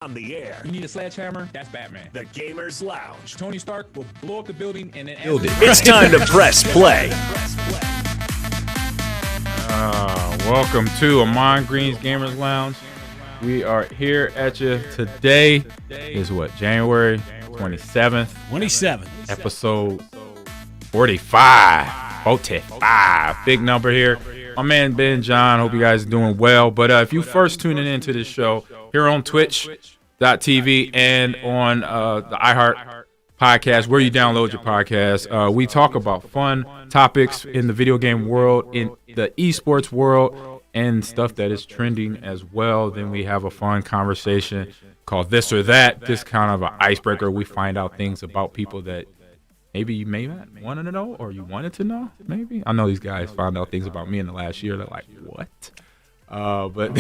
On the air. You need a sledgehammer? That's Batman. The Gamers Lounge. Tony Stark will blow up the building and then build it. It's time to press play. Welcome to Ahman Green's Gamers Lounge. We are here at you today. Is what, January 27th? 27th. Episode 45. 45. Big number here. My man Ben John. Hope you guys are doing well. But if you first tuning into this show here on Twitch.tv and on the iHeart podcast, where you download your podcast, we talk about fun topics in the video game world, in the esports world, and stuff that is trending as well. Then we have a fun conversation called This or That. This kind of an icebreaker. We find out things about people that maybe you may not want to know or you wanted to know, maybe. I know these guys found out things about me in the last year. They're like, what? But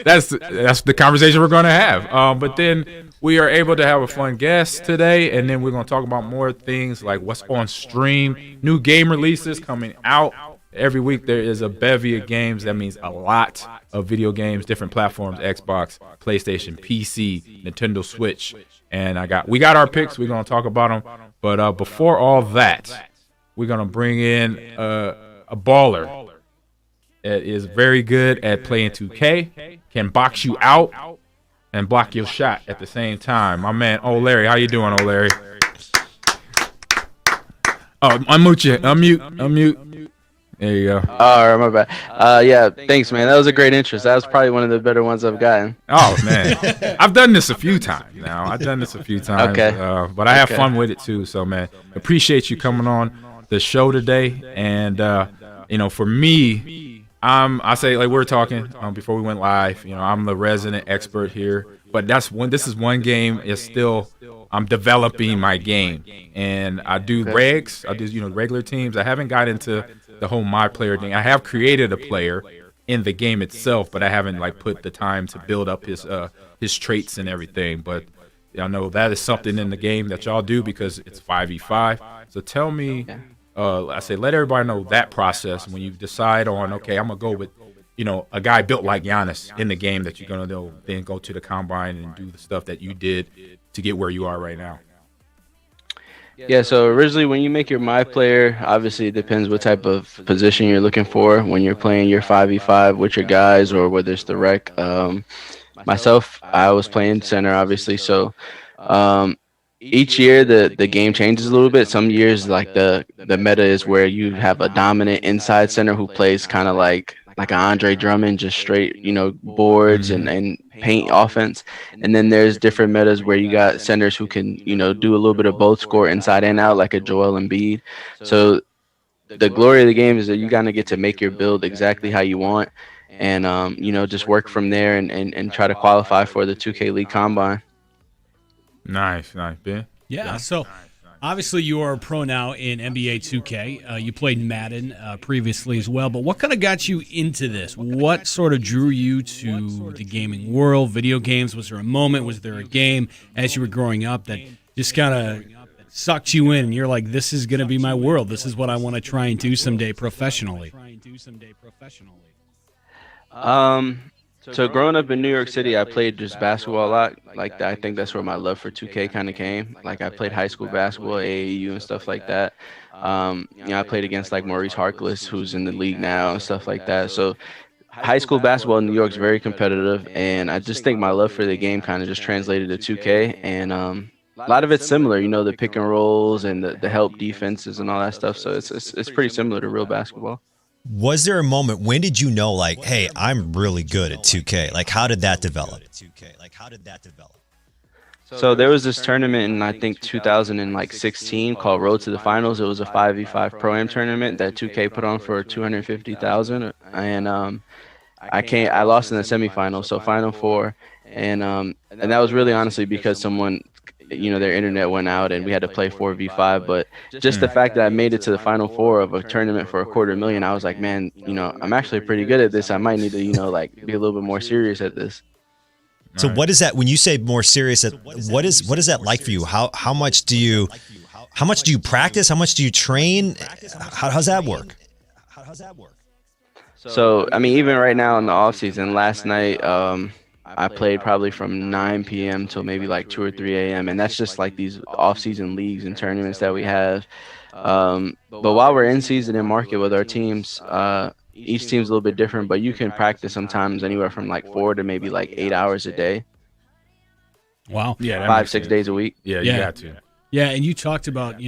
that's the conversation we're going to have. But then we are able to have a fun guest today, and then we're going to talk about more things like what's on stream, new game releases coming out. Every week there is a bevy of games. That means a lot of video games, different platforms, Xbox, PlayStation, PC, Nintendo Switch. And we got our picks. We're going to talk about them. But before all that, we're going to bring in a baller that is very good at playing 2K, can box you out and block your shot at the same time. My man, oLarry. How you doing, oLarry? Oh, unmute. There you go. Oh, my bad. Yeah, thanks, man. That was a great interest. That was probably one of the better ones I've gotten. Oh, man. I've done this a few times now. Okay. But I have fun with it, too. So, man, appreciate you coming on the show today. And, for me, I say, like we were talking before we went live, I'm the resident expert here. But this is one game. It's still, I'm developing my game. And I do regs. I do, regular teams. I haven't got into the whole my player thing. I have created a player in the game itself, but I haven't put the time to build up his traits and everything. But I know that is something in the game that y'all do because it's 5v5. So tell me, let everybody know that process when you decide on, okay, I'm gonna go with, a guy built like Giannis in the game that you're gonna then go to the combine and do the stuff that you did to get where you are right now. Yeah, so originally when you make your My Player, obviously it depends what type of position you're looking for when you're playing your 5v5 with your guys or whether it's the rec. Myself, I was playing center, obviously, so each year the game changes a little bit. Some years, like the meta is where you have a dominant inside center who plays kind of like an Andre Drummond, just straight, boards and paint offense. And then there's different metas where you got centers who can, do a little bit of both, score inside and out, like a Joel Embiid. So the glory of the game is that you kind of get to make your build exactly how you want and, just work from there and try to qualify for the 2K League Combine. Nice, Ben. Yeah, so obviously you are a pro now in NBA 2K. You played Madden previously as well, but what kind of got you into this? What sort of drew you to the gaming world, video games? Was there a moment, was there a game as you were growing up that just kind of sucked you in and you're like, this is going to be my world. This is what I want to try and do someday professionally? So growing up in New York City, I played just basketball a lot. Like I think that's where my love for 2K kind of came. Like I played high school basketball, AAU and stuff like that. I played against like Maurice Harkless, who's in the league now and stuff like that. So high school basketball in New York is very competitive, and I just think my love for the game kind of just translated to 2K. And a lot of it's similar, the pick and rolls and the help defenses and all that stuff. So it's pretty similar to real basketball. Was there a moment, when did you know, like, hey, I'm really good at 2K? Like, how did that develop? So there was this tournament in, I think, 2016 called Road to the Finals. It was a 5v5 Pro-Am tournament that 2K put on for $250,000. And I lost in the semifinals, so Final Four. And that was really honestly because someone their internet went out and we had to play 4v5. But just the fact that I made it to the Final Four of a tournament for $250,000, I was like, man, I'm actually pretty good at this. I might need to, be a little bit more serious at this. So what is that, when you say more serious, what is that like for you? How much do you practice? How much do you train? How's that work? So, I mean, even right now in the off season, last night, I played probably from 9 p.m. till maybe like 2 or 3 a.m. And that's just like these off-season leagues and tournaments that we have. But while we're in season and market with our teams, each team's a little bit different, but you can practice sometimes anywhere from like 4 to maybe like 8 hours a day. Wow. Yeah, 5-6 days a week. Yeah, you got to. Yeah, and you talked about,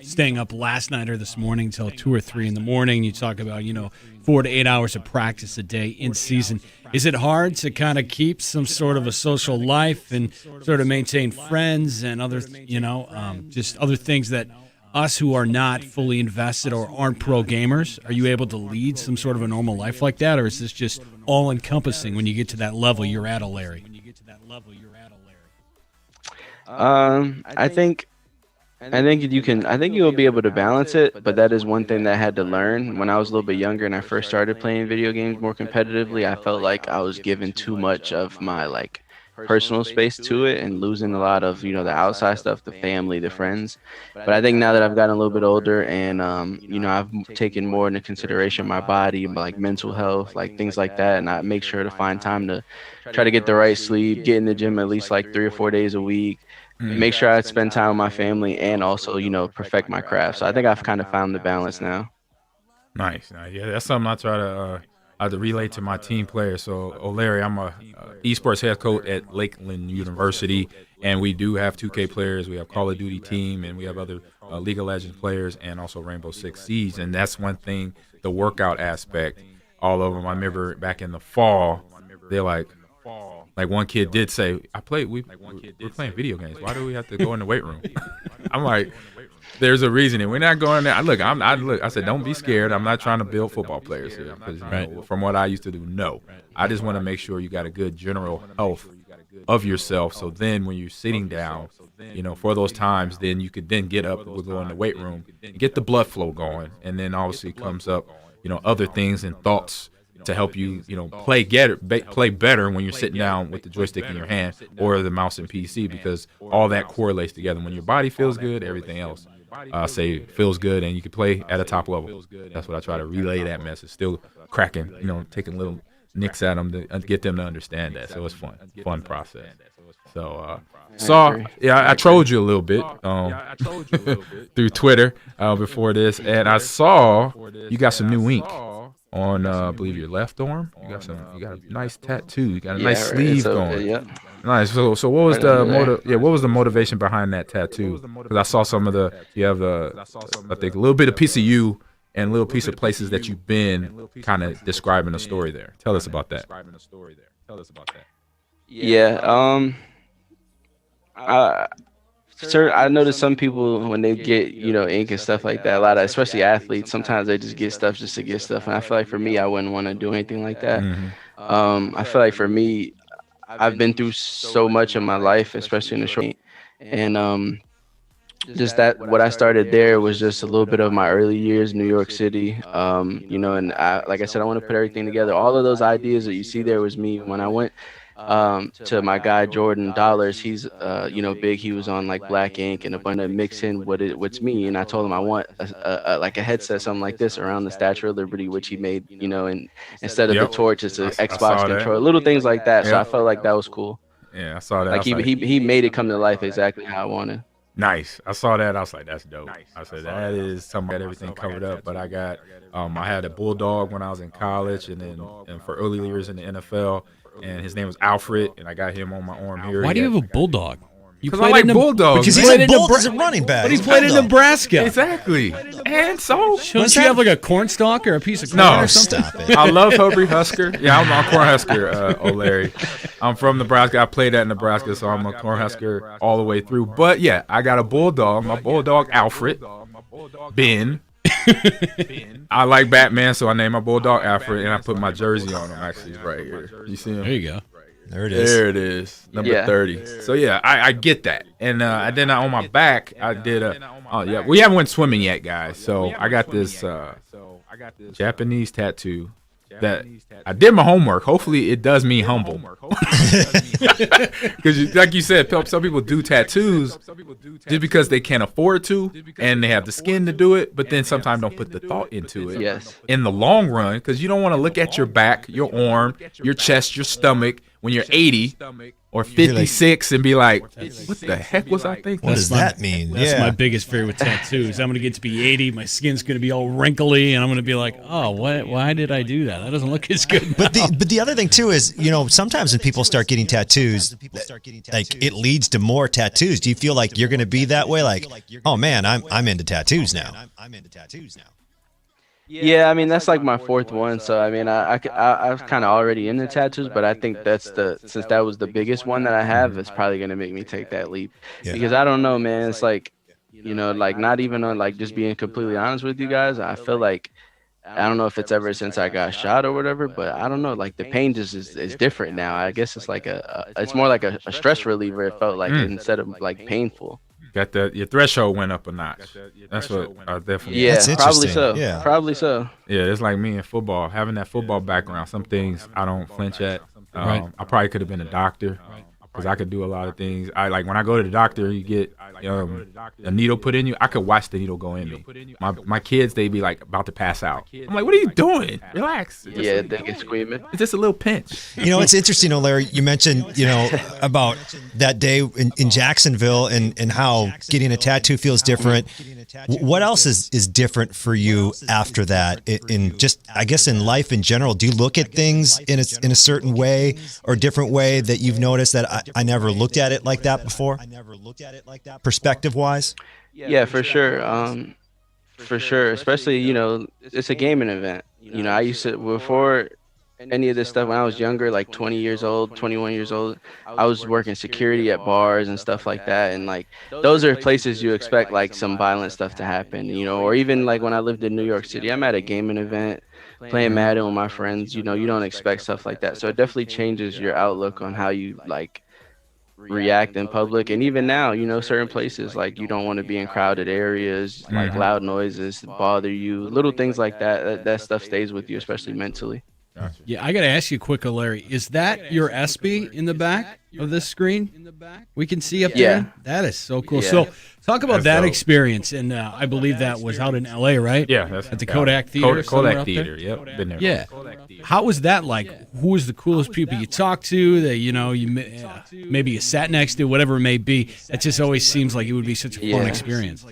staying up last night or this morning till 2 or 3 in the morning. You talk about, 4 to 8 hours of practice a day in season. Is it hard to kind of keep some sort of a social life and sort of maintain friends and other, just other things that us who are not fully invested or aren't pro gamers, are you able to lead some sort of a normal life like that, or is this just all-encompassing when you get to that level you're at, oLarry? I think you'll be able to balance it, but that is one thing that I had to learn when I was a little bit younger and I first started playing video games more competitively. I felt like I was giving too much of my like personal space to it and losing a lot of the outside stuff, the family, the friends. But I think now that I've gotten a little bit older and I've taken more into consideration my body, like mental health, like things like that, and I make sure to find time to try to get the right sleep, get in the gym at least like 3 or 4 days a week. Make sure I spend time with my family and also, perfect my craft. So I think I've kind of found the balance now. Nice. Yeah, that's something I try to relate to my team players. So, oLarry, I'm a esports head coach at Lakeland University, and we do have 2K players. We have Call of Duty team, and we have other League of Legends players, and also Rainbow Six Siege. And that's one thing, the workout aspect. All of them. I remember back in the fall, they're like one kid did say, we're playing video games. Why do we have to go in the weight room? I'm like, there's a reason, and we're not going there. I said, don't be scared. I'm not trying to build football players here. Because from what I used to do, no. I just want to make sure you got a good general health of yourself. So then when you're sitting down, for those times, then you could then get up, we'll go in the weight room, and get the blood flow going. And then obviously comes up, other things and thoughts to help you, play better when you're sitting down with the joystick in your hand or the mouse and PC, because all that correlates together. When your body feels good, everything else feels good, and you can play at a top level. That's what I try to relay that message. Still cracking, taking little nicks at them to get them to understand that. So it's fun process. So I trolled you a little bit through Twitter before this, and I saw you got some new ink on I believe your left arm. You got a nice tattoo. You got a nice sleeve going. Yeah. Nice. So what was what was the motivation behind that tattoo? Because I saw some of you have I think a little bit of piece of you and a little piece of places that you've been, kind of describing a story there. Tell us about that. Yeah. I noticed some people when they get ink and stuff like that, a lot of especially athletes, sometimes they just get stuff just to get stuff, and I feel like for me I wouldn't want to do anything like that. I feel like for me, I've been through so much in my life, especially in the short, and just that what I started there was just a little bit of my early years, New York City, and like I said, I want to put everything together. All of those ideas that you see there was me when I went to my guy Jordan Dollars. He's big. He was on like Black Ink and a bunch of mixing what's me, and I told him I want like a headset, something like this around the Statue of Liberty, which he made, and instead of the torch, it's an Xbox controller, little things like that. So I felt like that was cool. Yeah, I saw that. Like he made it come to life exactly how I wanted. Nice. I saw that. I was like, that's dope. I said, that is something that everything covered up. But I got, I had a bulldog when I was in college, and for early years in the NFL. And his name was Alfred, and I got him on my arm here. Why do you have a bulldog? Because I like bulldogs. Because he's a running back. But he played in Nebraska. Exactly. And so, shouldn't you have like a corn stalk or a piece of corn or something? Stop it. I love Hungry Husker. Yeah, I'm a Cornhusker, oLarry. I'm from Nebraska. I played at Nebraska, so I'm a Cornhusker all the way through. But yeah, I got a bulldog. My bulldog Alfred, Ben. I like Batman, so I named my bulldog Alfred, and I put my jersey on him. Actually, right here. You see him? There you go. There it is. There it is. Number 30. So yeah, I get that. And then on my back, I did we haven't went swimming yet, guys. So I got this Japanese tattoo that I did my homework. Hopefully it does me humble. Because like you said, some people do tattoos just because they can't afford to and they have the skin to do it, but then sometimes don't put the thought into it. Yes. In the long run, because you don't want to look at your back, your arm, your chest, your stomach when you're 80 or 56 and be like, what the heck was I thinking? What does that mean? That's my biggest fear with tattoos. I'm going to get to be 80, my skin's going to be all wrinkly, and I'm going to be like, oh, why did I do that? That doesn't look as good. But the other thing too is, sometimes when people start getting tattoos, like it leads to more tattoos. Do you feel like you're going to be that way? Like, oh man, I'm into tattoos now. Yeah, I mean that's like my fourth one, so I mean I was kind of already into tattoos, but I think since that was the biggest one that I have, it's probably gonna make me take that leap because I don't know, man. It's like like not even on like just being completely honest with you guys. I feel like I don't know if it's ever since I got shot or whatever, but I don't know. Like the pain just is different now. I guess it's like it's more like a stress reliever. It felt like instead of like painful. Got your threshold went up a notch. That's what I definitely. Yeah, That's probably so. Yeah. Probably so. Yeah, it's like me in football, having that football background. Some things I don't flinch at. I probably could have been a doctor because I could do a lot of things. I like when I go to the doctor, you get a needle put in you. I could watch the needle go in me. My kids, they be like about to pass out. I'm like, what are you doing? Relax. Yeah, they get screaming. It's just a little pinch. It's interesting, oLarry. You mentioned, about that day in Jacksonville and how getting a tattoo feels different. What else is different for you after that? In just, I guess, in life in general, do you look at things in a certain way or different way that you've noticed that I never looked at it like that before? Perspective-wise? Yeah, for sure. For sure. Especially, it's a gaming event. I used to, before any of this stuff, when I was younger, like 20 years old, 21 years old, I was working security at bars and stuff like that. And like, those are places you expect like some violent stuff to happen, or even like when I lived in New York City, I'm at a gaming event playing Madden with my friends, you don't expect stuff like that. So it definitely changes your outlook on how you like react in public. And even now, certain places like you don't want to be in crowded areas, like loud noises bother you, little things like that stuff stays with you, especially mentally. Yeah, I got to ask you quick, oLarry. Is that your SB in the back of this screen? We can see up there? That is so cool. Yeah. So talk about that dope. experience. And I believe that was out in L.A., right? Yeah. That's at the Kodak Theater. Kodak Theater, yep. Been there. Yeah. How was that like? Who was the coolest people you talked to that, maybe you sat next to, whatever it may be? That just always seems like it would be such a fun experience.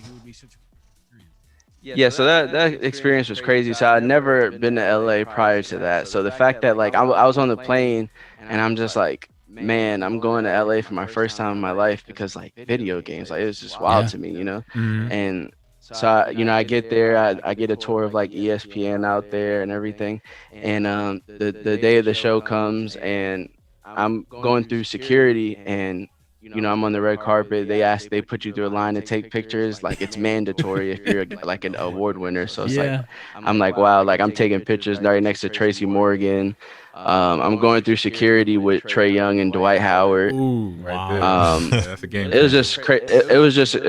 Yeah, so that experience was crazy. So I'd never been to LA prior to that. So the fact that like I was on the plane and I'm just like, man, I'm going to LA for my first time in my life because like video games, like it was just wild to me, And so I get there, I get a tour of like ESPN out there and everything. And the day of the show comes and I'm going through security and I'm on the red carpet. They put you through a line to take pictures. Like it's mandatory if you're like an award winner. So it's like, I'm like, wow, like I'm taking pictures right next to Tracy Morgan. I'm going through security with Trey Young and Dwight Howard. Ooh, wow. That's a game. It was just it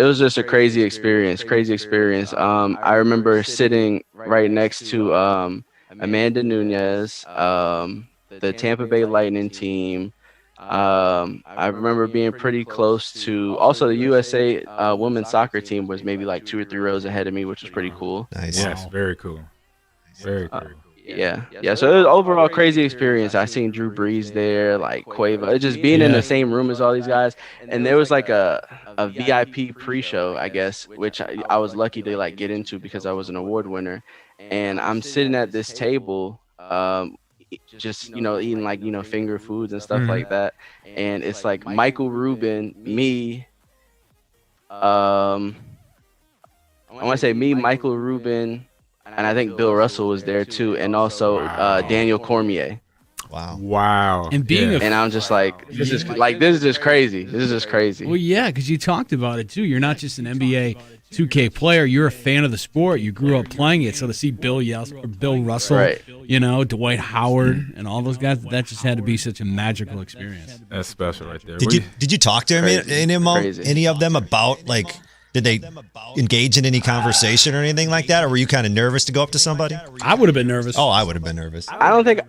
was just a crazy experience. I remember sitting right next to Amanda Nunez, the Tampa Bay Lightning team. I remember being pretty close to also the USA women's soccer team was maybe like 2 or 3 rows ahead of me, which was pretty cool. Nice. Yes, very cool. Very cool. Yeah. So it was overall crazy experience. I seen Drew Brees there, like Quavo, just being in the same room as all these guys. And there was like a VIP pre-show, I guess, which I was lucky to like get into because I was an award winner. And I'm sitting at this table, just eating like finger foods and stuff like that, and it's like Michael Rubin, me, I want to say me, Michael Rubin, and I think Bill Russell was there too, and also Daniel Cormier. Wow. And and I'm just like, this is just crazy. This is just crazy. Well, yeah, because you talked about it too. You're not just an NBA 2K player. You're a fan of the sport. You grew up playing it. So to see Bill Russell, Dwight Howard, and all those guys, that just had to be such a magical experience. That's special right there. Did you talk to any of them about like? Did they engage in any conversation or anything like that, or were you kind of nervous to go up to somebody? I would have been nervous. Oh, I would have been nervous. I don't think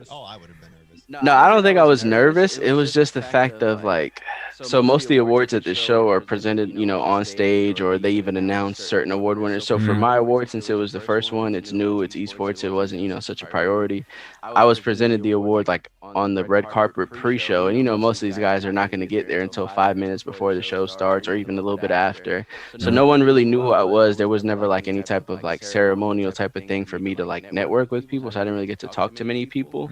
I was nervous. It was just the fact of like So most of the awards at this show are presented, on stage, or they even announce certain award winners. So for my award, since it was the first one, it's new, it's esports, it wasn't, such a priority. I was presented the award like on the red carpet pre-show, and most of these guys are not going to get there until 5 minutes before the show starts, or even a little bit after. So no one really knew who I was. There was never like any type of like ceremonial type of thing for me to like network with people, so I didn't really get to talk to many people.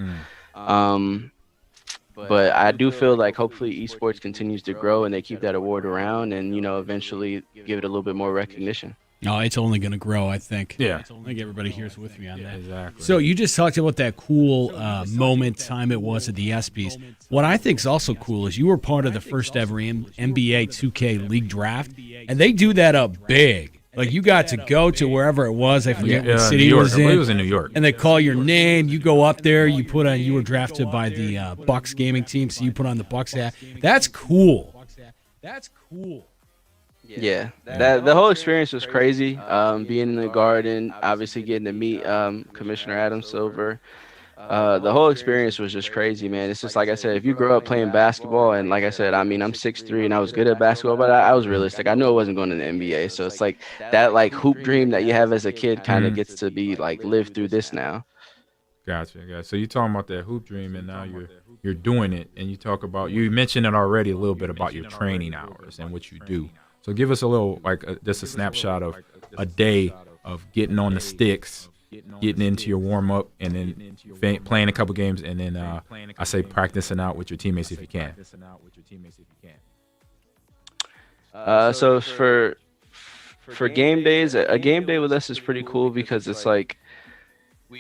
But I do feel like hopefully esports continues to grow and they keep that award around, and eventually give it a little bit more recognition. No, it's only going to grow, I think. Yeah. I think everybody here's with me on that. Exactly. So you just talked about that cool time it was at the ESPYs. What I think is also cool is you were part of the first ever NBA 2K League draft, and they do that up big. Like, you got to go to wherever it was. I forget what city it was in. It was in New York. And they call your name. You go up there. You were drafted by the Bucks gaming team, so you put on the Bucks hat. That's cool. That's cool. Yeah, the whole experience was crazy. Being in the Garden, obviously getting to meet Commissioner Adam Silver. The whole experience was just crazy, man. It's just like I said, if you grow up playing basketball, and like I said, I'm 6'3" and I was good at basketball, but I was realistic. I knew I wasn't going to the NBA, so it's like that like hoop dream that you have as a kid kind of gets to be like lived through this now. Gotcha. So you're talking about that hoop dream, and now you're doing it, and you mentioned it already a little bit about your training hours and what you do. So give us a little just a snapshot of a day of getting on the sticks, getting into your warm-up, and then playing a couple games, and then I say practicing out with your teammates if you can. So for game days, a game day with us is pretty cool because it's like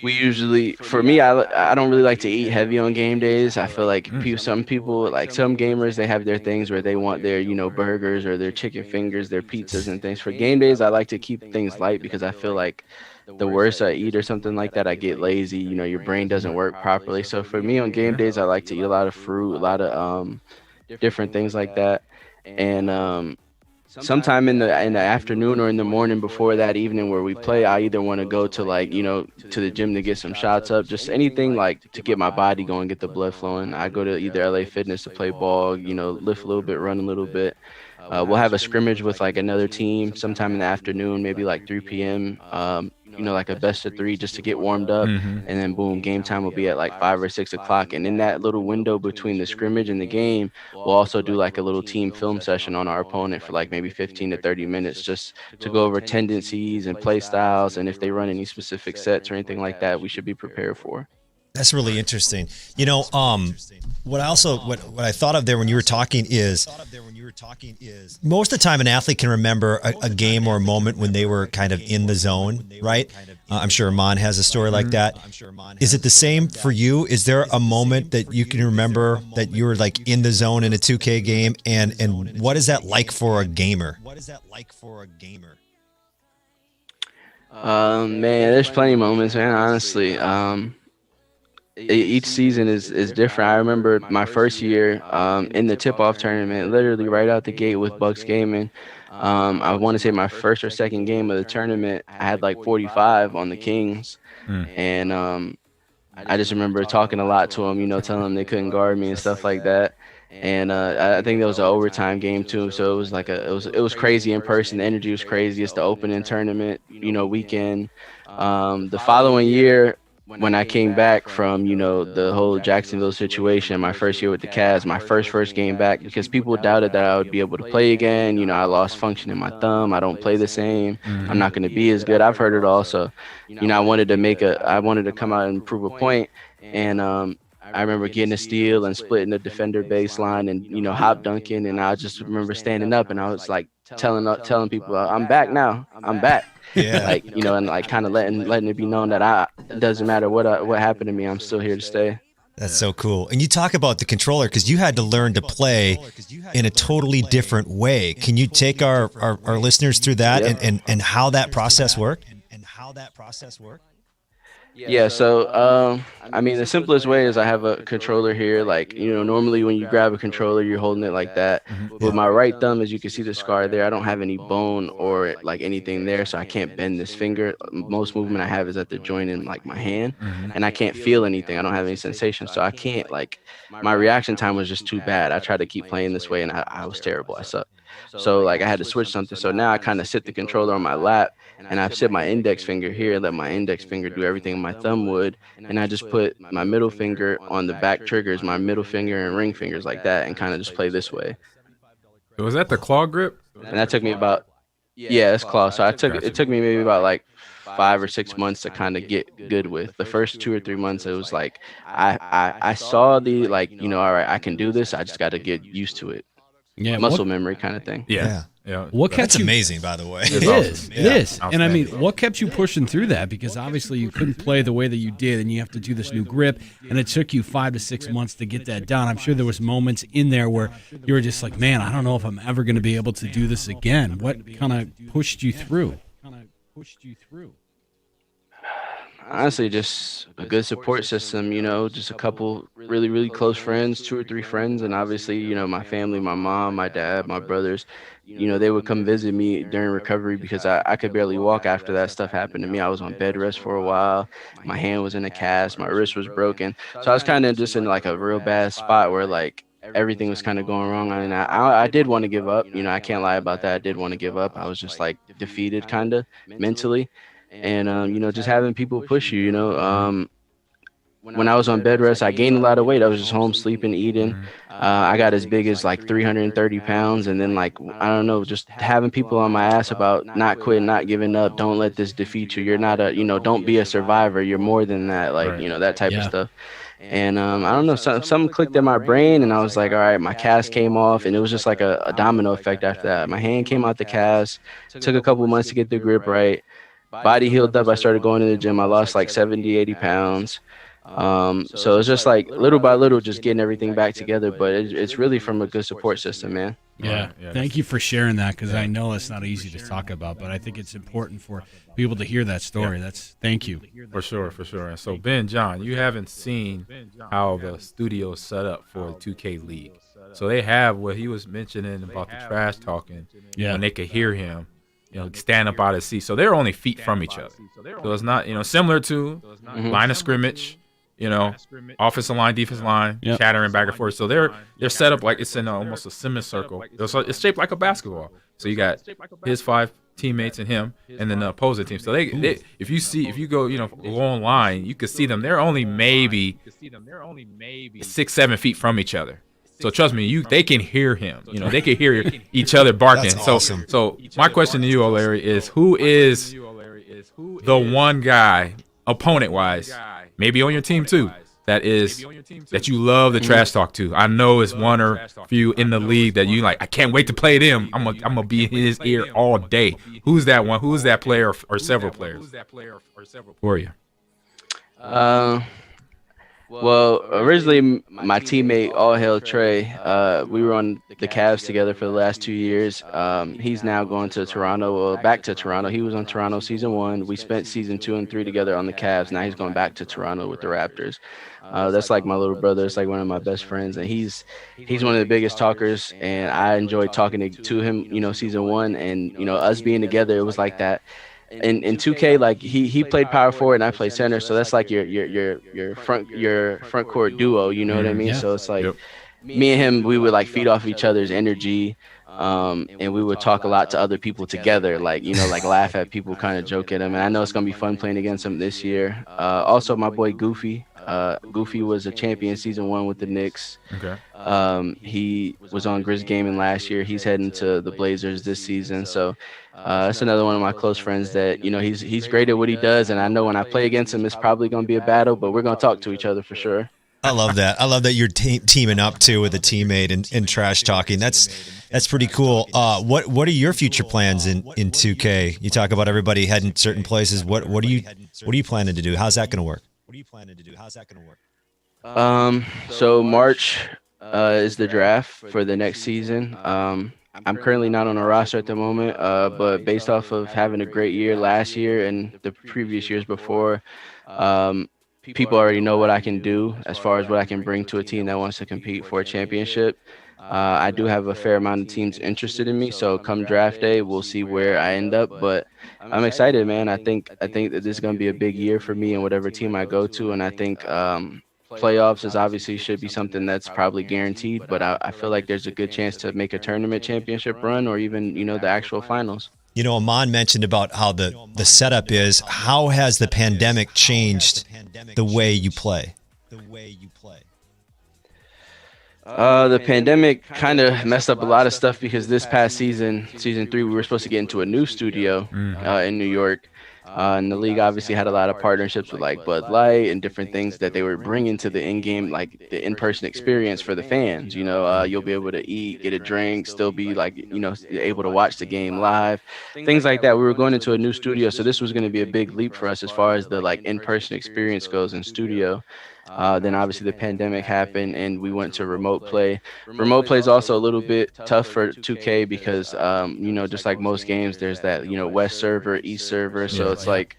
we usually, for me, I don't really like to eat heavy on game days. I feel like some people, like some gamers, they have their things where they want their, burgers or their chicken fingers, their pizzas and things. For game days, I like to keep things light because I feel like the worse I eat or something like that, I get lazy. Your brain doesn't work properly. So for me on game days, I like to eat a lot of fruit, a lot of different things like that. And sometime in the afternoon or in the morning before that evening where we play, I either want to go to to the gym to get some shots up, just anything like to get my body going, get the blood flowing. I go to either LA Fitness to play ball, lift a little bit, run a little bit. We'll have a scrimmage with like another team sometime in the afternoon, maybe like 3 p.m. Like a best of 3 just to get warmed up. And then boom, game time will be at like 5 or 6 o'clock. And in that little window between the scrimmage and the game, we'll also do like a little team film session on our opponent for like maybe 15 to 30 minutes just to go over tendencies and play styles. And if they run any specific sets or anything like that, we should be prepared for. That's really interesting. What I thought of there when you were talking is most of the time an athlete can remember a game or a moment when they were kind of in the zone, right? I'm sure Ahman has a story like that. Is it the same for you? Is there a moment that you can remember that you were like in the zone in a 2K game, and what is that like for a gamer? Man, there's plenty of moments, man, honestly. Each season is different. I remember my first year in the tip-off tournament, literally right out the gate with Bucks Gaming. I want to say my first or second game of the tournament, I had like 45 on the Kings. And I just remember talking a lot to them, telling them they couldn't guard me and stuff like that. And I think there was an overtime game too, so it was like it was crazy in person. The energy was crazy. It's the opening tournament, weekend. The following year, when I came back from, the whole Jacksonville situation, my first year with the Cavs, my first game back, because people doubted that I would be able to play again. I lost function in my thumb. I don't play the same. I'm not going to be as good. I've heard it all. So, I wanted to come out and prove a point. And I remember getting a steal and splitting the defender baseline and, hop dunking. And I just remember standing up and I was like telling people, I'm back now. I'm back. Yeah. And like kind of letting it be known that it doesn't matter what happened to me, I'm still here to stay. That's so cool. And you talk about the controller because you had to learn to play in a totally different way. Can you take our listeners through that and how that process worked? Yeah, so I mean, the simplest way is I have a controller here. Like, normally when you grab a controller, you're holding it like that. With my right thumb, as you can see the scar there, I don't have any bone or like anything there, so I can't bend this finger. Most movement I have is at the joint in like my hand, and I can't feel anything. I don't have any sensation, so I can't like. My reaction time was just too bad. I tried to keep playing this way, and I was terrible. I sucked. So like I had to switch something. So now I kind of sit the controller on my lap and I've set my index finger here, let my index finger do everything my thumb would, and I just put my middle finger on the back triggers, my middle finger and ring fingers like that, and kind of just play this way. Was that the claw grip? And that took me about, yeah, it's claw. So it took me maybe about like 5 or 6 months to kind of get good with. The first 2 or 3 months, it was like I saw the like, all right, I can do this. I just got to get used to it. Yeah, Muscle memory kind of thing. Yeah. What kept That's you? amazing, by the way. It is. It is. And I mean, Outstanding. what kept you pushing through that? Because obviously you couldn't play the way that you did, and you have to do this new grip, and it took you 5 to 6 months to get that done. I'm sure there was moments in there where you were just like, man, I don't know if I'm ever going to be able to do this again. What kind of pushed you through? Honestly, just a good support system, just a couple really, really close friends, 2 or 3 friends, and obviously, my family, my mom, my dad, my brothers, they would come visit me during recovery because I could barely walk after that stuff happened to me. I was on bed rest for a while. My hand was in a cast, my wrist was broken. So I was kind of just in like a real bad spot where like everything was kind of going wrong. And I did want to give up. I can't lie about that. I did want to give up. I was just like defeated kind of mentally. And just having people push you, when I was on bed rest, I gained a lot of weight. I was just home sleeping, eating. I got as big as like 330 pounds. And then like, I don't know, just having people on my ass about not quitting, not giving up. Don't let this defeat you. You're not don't be a survivor. You're more than that. Like, that type of stuff. And I don't know, something clicked in my brain, and I was like, all right, my cast came off, and it was just like a domino effect after that. My hand came out the cast, took a couple months to get the grip right. Body healed up. I started going to the gym. I lost like 70, 80 pounds. So it's just like little by little, just getting everything back together. But it's really from a good support system, man. Yeah. Thank you for sharing that, because I know it's not easy to talk about, but I think it's important for people to hear that story. Thank you. For sure. And so, Ben, John, you haven't seen how the studio is set up for the 2K League. So they have what he was mentioning about the trash talking, when they could hear him, stand up out of his seat. So they're only feet from each other. So it's not, similar to line of scrimmage, offensive line, defensive line, chattering back and forth. So they're set up like it's in almost a semicircle. So it's shaped like a basketball. So you got his 5 teammates and him, and then the opposing team. So they if you go online, you can see them. They're only maybe 6-7 feet from each other. So trust me, they can hear him. They can hear each other barking. That's awesome. So my question to you, oLarry, is who is the one guy, opponent-wise, maybe on your team too, that you love the trash talk to? I know it's one or few in the league that you like. I can't wait to play them. I'm gonna be in his ear all day. Who's that one? Who's that player or several players for you? Well, originally my teammate, All Hail Trey, we were on the Cavs together for the last 2 years. He's now going to Toronto, back to Toronto. He was on Toronto season 1. We spent season 2 and 3 together on the Cavs. Now he's going back to Toronto with the Raptors. That's like my little brother. It's like one of my best friends, and he's one of the biggest talkers. And I enjoyed talking to him, season 1, and us being together, it was like that. In 2K, like he played power forward and I played center, so that's like your front court duo. You know what I mean? Yeah. So it's like me and him, we would like feed off each other's energy, and we would talk a lot to other people together, like like laugh at people, kind of joke at them. And I know it's gonna be fun playing against him this year. Also, my boy Goofy. Goofy was a champion season 1 with the Knicks. Okay. He was on Grizz Gaming last year. He's heading to the Blazers this season. So that's another one of my close friends that, he's great at what he does. And I know when I play against him, it's probably going to be a battle, but we're going to talk to each other for sure. I love that. I love that you're teaming up too with a teammate and trash talking. That's pretty cool. What are your future plans in 2K? You talk about everybody heading certain places. What are you planning to do? How's that going to work? So March is the draft for the next season. I'm currently not on a roster at the moment, but based off of having a great year last year and the previous years before, people already know what I can do as far as what I can bring to a team that wants to compete for a championship. I do have a fair amount of teams interested in me, so come draft day, we'll see where I end up. But I'm excited, man. I think that this is going to be a big year for me and whatever team I go to, and I think playoffs is obviously should be something that's probably guaranteed. But I feel like there's a good chance to make a tournament championship run or even the actual finals. You know, Ahman mentioned about how the setup is. How has the pandemic changed the way you play? The pandemic kind of messed up a lot of stuff because this past season 3, we were supposed to get into a new studio in New York. And the league obviously had a lot of partnerships with like Bud Light and different things that they were bringing to the in-game, like the in-person experience for the fans. You'll be able to eat, get a drink, still be like, able to watch the game live, things like that. We were going into a new studio, so this was going to be a big leap for us as far as the like in-person experience goes in studio. Then obviously the pandemic happened and we went to remote play. Remote play is also a little bit tough for 2K because, just like most games, there's that, West server, East server. So it's like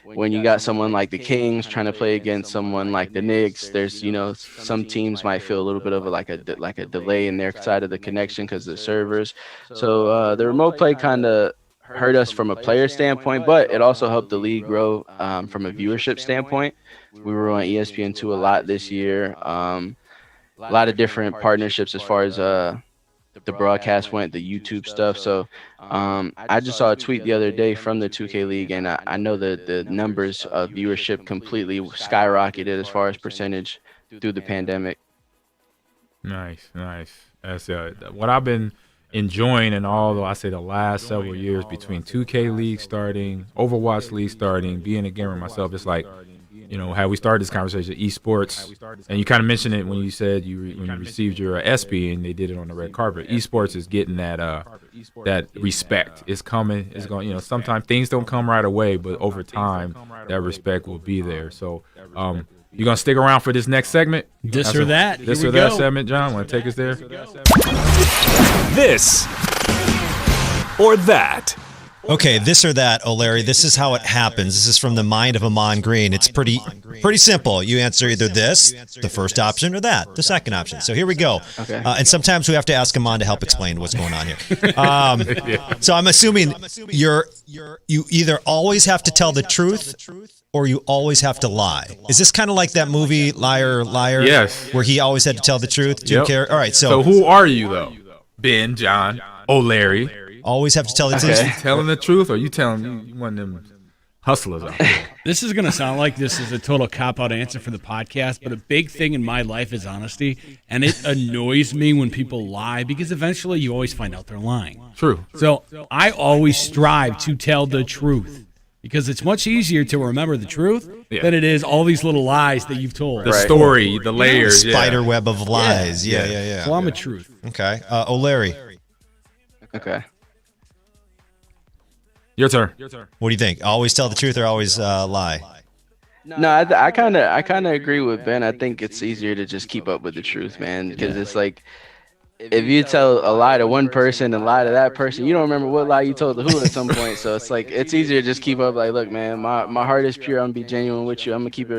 when you got someone like the Kings trying to play against someone like the Knicks, there's, some teams might feel a little bit of a delay in their side of the connection because of the servers. So the remote play kind of hurt us from a player standpoint, but it also helped the league grow from a viewership standpoint. We were on ESPN2 a lot this year. A lot of different partnerships as far as the broadcast went, the YouTube stuff. So I just saw a tweet the other day from the 2K League, and I know that the numbers of viewership completely skyrocketed as far as percentage through the pandemic. Nice. That's what I've been enjoying in the last several years between 2K League starting, Overwatch League starting, being a gamer myself. It's like, how we started this conversation, esports, and you kind of mentioned it when you said when you received your ESPY and they did it on the red carpet. Esports is getting that respect. It's coming. It's going. Sometimes things don't come right away, but over time, that respect will be there. So, you gonna stick around for this next segment? This or that segment, John. Want to take us there? This or that. Okay, this or that, oLarry. This is how it happens. This is from the mind of Ahman Green. It's pretty simple. You answer either this, the first option, or that, the second option. So here we go. Okay. And sometimes we have to ask Ahman to help explain what's going on here. So I'm assuming you either always have to tell the truth or you always have to lie. Is this kind of like that movie Liar, Liar? Yes. Where he always had to tell the truth? Yep. All right. So who are you though? Ben, John, oLarry. Always have to tell the truth. Okay. You telling the truth, or you telling you one of them hustlers out there? This is going to sound like this is a total cop-out answer for the podcast, but a big thing in my life is honesty, and it annoys me when people lie because eventually you always find out they're lying. True. So I always strive to tell the truth because it's much easier to remember the truth than it is all these little lies that you've told. The story, the layers, Spider web of lies. Yeah. So I'm a truth. Okay. oLarry. Okay. Your turn. What do you think? Always tell the truth or always lie? No, I kind of agree with Ben. I think it's easier to just keep up with the truth, man, because it's like if you tell a lie to one person and lie to that person, you don't remember what lie you told to who at some point. So it's like it's easier to just keep up. Like, look, man, my heart is pure. I'm gonna be genuine with you. I'm gonna keep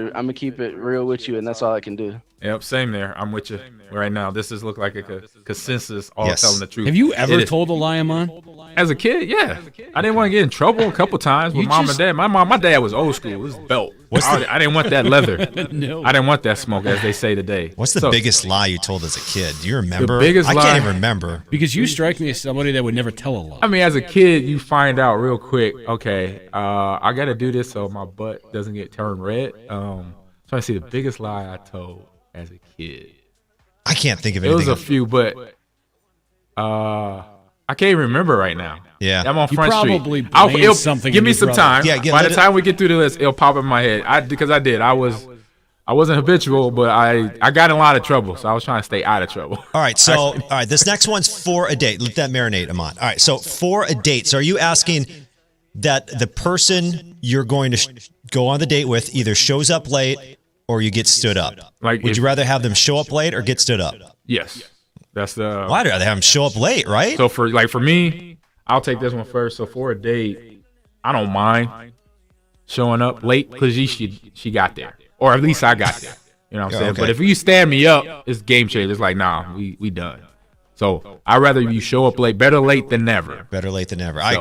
it real with you, and that's all I can do. Yep, same there. I'm with you right now. This is look like a consensus, all telling the truth. Have you ever told a lie, Ahman? As a kid, yeah. I didn't want to get in trouble a couple times with mom and dad. My dad was old school. It was belt. I didn't want that leather. No. I didn't want that smoke, as they say today. What's the biggest lie you told as a kid? Do you remember? The biggest I lie? can't even remember. Because you strike me as somebody that would never tell a lie. I mean, as a kid, you find out real quick, okay, I got to do this so my butt doesn't get turned red. Trying to see the biggest lie I told as a kid. I can't think of It anything. was a few, but I can't even remember right now. Yeah. I'm on You Front probably Street. blamed something Give on me your some brother. time. Yeah, By let the it- time we get through the list, it'll pop in my head. I wasn't habitual, but I got in a lot of trouble, so I was trying to stay out of trouble. All right, so this next one's for a date. Let that marinate, Ahman. All right, so for a date. So are you asking that the person you're going to go on the date with either shows up late or you get stood up? Like Would if- you rather have them show up late or get stood up? Yes. That's the. Why do they have them show up late, right? So for me, I'll take this one first. So for a date, I don't mind showing up late because she got there, or at least I got there. You know what I'm saying? Okay. But if you stand me up, it's game changer. It's like, nah, we done. So I'd rather you show up late. Better late than never. Better late than never. I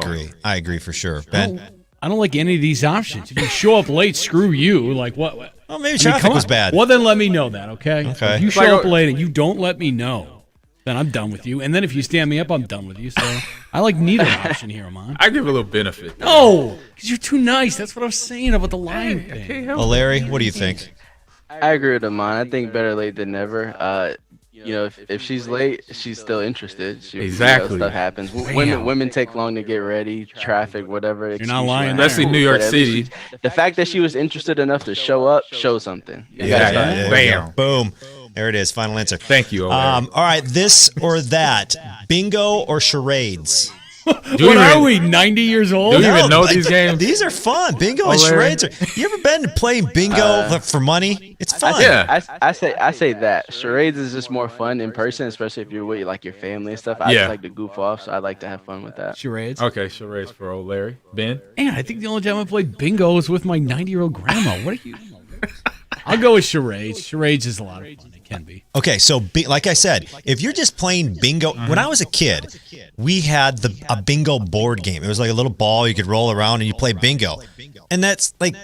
agree for sure. Ben? I don't like any of these options. If you show up late, screw you. Like what? Well, maybe traffic was bad. Well, then let me know that, okay? Okay. If you show up late and you don't let me know, then I'm done with you. And then if you stand me up, I'm done with you. So I like neither option here, Ahman. I give a little benefit. No, because you're too nice. That's what I was saying about the lying thing. Larry, what do you think? I agree with Ahman. I think better late than never. You know, if she's late, she's still interested. Exactly. Stuff happens. Women take long to get ready, traffic, whatever. You're not lying. Especially New York City. The fact that she was interested enough to show up shows something. Yeah. Bam. Boom. There it is. Final answer. Thank you. All right. This or that. Bingo or charades? What are we, 90 years old? Do you even know these games? These are fun. Bingo and Larry. charades. You ever been playing bingo for money? It's fun. I say that charades is just more fun in person, especially if you're with like your family and stuff. I just like to goof off, so I like to have fun with that. Charades. Okay, charades for old Larry. Ben? Man, I think the only time I played bingo was with my 90-year-old grandma. What are you? I'll go with charades. Charades is a lot of fun. It can be. Okay, so like I said, if you're just playing bingo, when I was a kid, we had a bingo board game. It was like a little ball you could roll around and you play bingo. And that's like